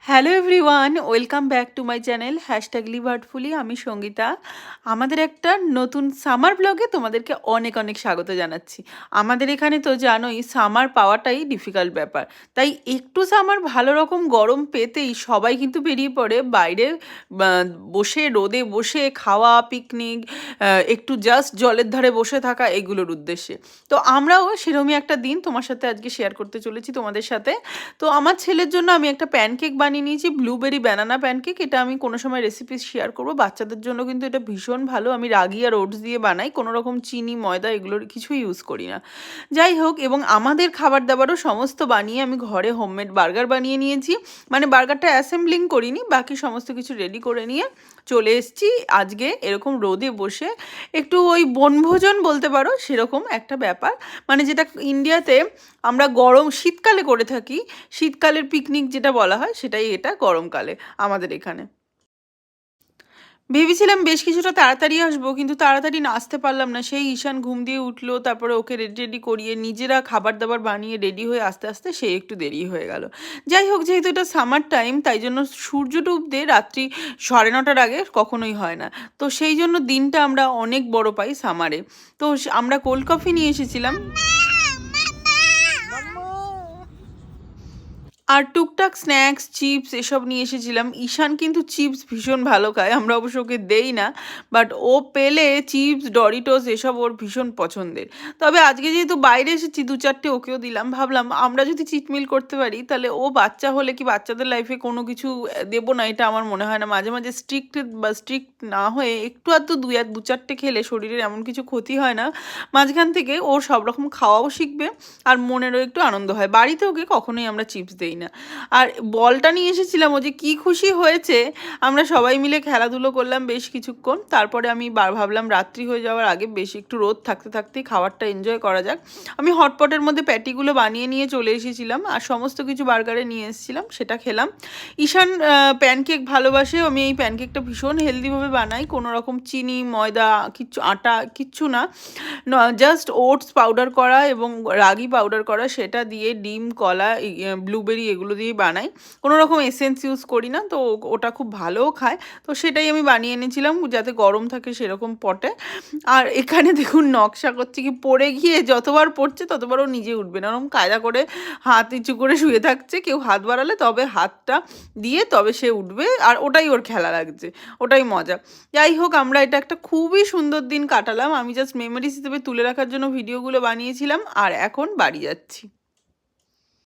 Hello everyone, welcome back to my channel hashtag live heartfully. আমি সঙ্গীতা। আমাদের একটা নতুন সামার ব্লগে তোমাদেরকে অনেক অনেক স্বাগত জানাচ্ছি। আমাদের এখানে তো জানোই সামার পাওয়াটাই ডিফিকাল্ট ব্যাপার, তাই একটু সামার ভালো রকম গরম পেতেই সবাই কিন্তু বেরিয়ে পড়ে বাইরে বসে রোদে বসে খাওয়া, পিকনিক, একটু জাস্ট জলের ধারে বসে থাকা এগুলোর উদ্দেশ্যে। তো আমরাও সেরকমই একটা দিন তোমার সাথে আজকে শেয়ার করতে চলেছি তোমাদের সাথে। তো আমার ছেলের জন্য আমি একটা প্যানকেক বানিয়ে নিয়েছি, ব্লুবেরি ব্যানানা প্যানকেক। এটা আমি কোনো সময় রেসিপি শেয়ার করব। বাচ্চাদের জন্য কিন্তু এটা ভীষণ ভালো। আমি রাগি আর ওটস দিয়ে বানাই, কোনো রকম চিনি ময়দা এগুলোর কিছুই ইউজ করি না। যাই হোক, এবং আমাদের খাবার দাবারও সমস্ত বানিয়ে আমি ঘরে হোমমেড বার্গার বানিয়ে নিয়েছি। মানে বার্গারটা অ্যাসেম্বলিং করিনি, বাকি সমস্ত কিছু রেডি করে নিয়ে চলে এসেছি আজকে এরকম রোদে বসে একটু ওই বনভোজন বলতে পারো সেরকম একটা ব্যাপার। মানে যেটা ইন্ডিয়াতে আমরা গরম শীতকালে করে থাকি, শীতকালের পিকনিক যেটা বলা হয় সেটাই এটা গরমকালে আমাদের এখানে। ভেবেছিলাম বেশ কিছুটা তাড়াতাড়ি আসবো, কিন্তু তাড়াতাড়ি না আসতে পারলাম না। সেই ঈশান ঘুম দিয়ে উঠলো, তারপরে ওকে রেডি রেডি করিয়ে নিজেরা খাবার দাবার বানিয়ে রেডি হয়ে আস্তে আস্তে সেই একটু দেরি হয়ে গেল। যাই হোক, যেহেতু এটা সামার টাইম তাই জন্য সূর্য ডুবতে রাত্রি 9:30টার আগে কখনোই হয় না। তো সেই জন্য দিনটা আমরা অনেক বড় পাই সামারে। তো আমরা কোল্ড কফি নিয়ে এসেছিলাম আর টুকটাক স্ন্যাক্স, চিপস এসব নিয়ে এসেছিলাম। ঈশান কিন্তু চিপস ভীষণ ভালো খায়, আমরা অবশ্য ওকে দেই না, বাট ও পেলে চিপস, ডরিটোস এসব ওর ভীষণ পছন্দের। তবে আজকে যেহেতু বাইরে এসেছি 2-4টে ওকেও দিলাম। ভাবলাম আমরা যদি চিটমিল করতে পারি তাহলে ও বাচ্চা হলে কি বাচ্চাদের লাইফে কোনো কিছু দেবো না এটা আমার মনে হয় না। মাঝে মাঝে স্ট্রিক্ট না হয়ে একটু আধটু 2-4টে খেলে শরীরের এমন কিছু ক্ষতি হয় না। মাঝখান থেকে ও সব রকম খাওয়াও শিখবে আর মনেরও একটু আনন্দ হয়। বাড়িতে ওকে কখনোই আমরা চিপস দেই না। আর বলটা নিয়ে এসেছিলাম, ও যে কী খুশি হয়েছে। আমরা সবাই মিলে খেলাধুলো করলাম বেশ কিছুক্ষণ, তারপরে আমি ভাবলাম রাত্রি হয়ে যাওয়ার আগে বেশ একটু রোদ থাকতে থাকতেই খাবারটা এনজয় করা যাক। আমি হটপটের মধ্যে প্যাটিগুলো বানিয়ে নিয়ে চলে এসেছিলাম আর সমস্ত কিছু বার্গারে নিয়ে এসেছিলাম, সেটা খেলাম। ঈশান প্যানকেক ভালোবাসে। আমি এই প্যানকেকটা ভীষণ হেলদিভাবে বানাই, কোনো রকম চিনি ময়দা কিচ্ছু, আটা কিচ্ছু না, জাস্ট ওটস পাউডার করা এবং রাগি পাউডার করা, সেটা দিয়ে ডিম, কলা, ব্লুবেরি এগুলো দিয়েই বানাই। কোনো রকম এসেন্স ইউজ করি না। তো ওটা খুব ভালোও খায়। তো সেটাই আমি বানিয়ে এনেছিলাম যাতে গরম থাকে সেরকম পটে। আর এখানে দেখুন নকশা করছে কি, পড়ে গিয়ে যতবার পড়ছে ততবার ও নিজে উঠবে না, ওরকম কায়দা করে হাত নিচু করে শুয়ে থাকছে। কেউ হাত বাড়ালে তবে হাতটা দিয়ে তবে সে উঠবে, আর ওটাই ওর খেলা লাগছে, ওটাই মজা। যাই হোক, আমরা এটা একটা খুবই সুন্দর দিন কাটালাম। আমি জাস্ট মেমোরিজ হিসেবে তুলে রাখার জন্য ভিডিওগুলো বানিয়েছিলাম আর এখন বাড়ি যাচ্ছি।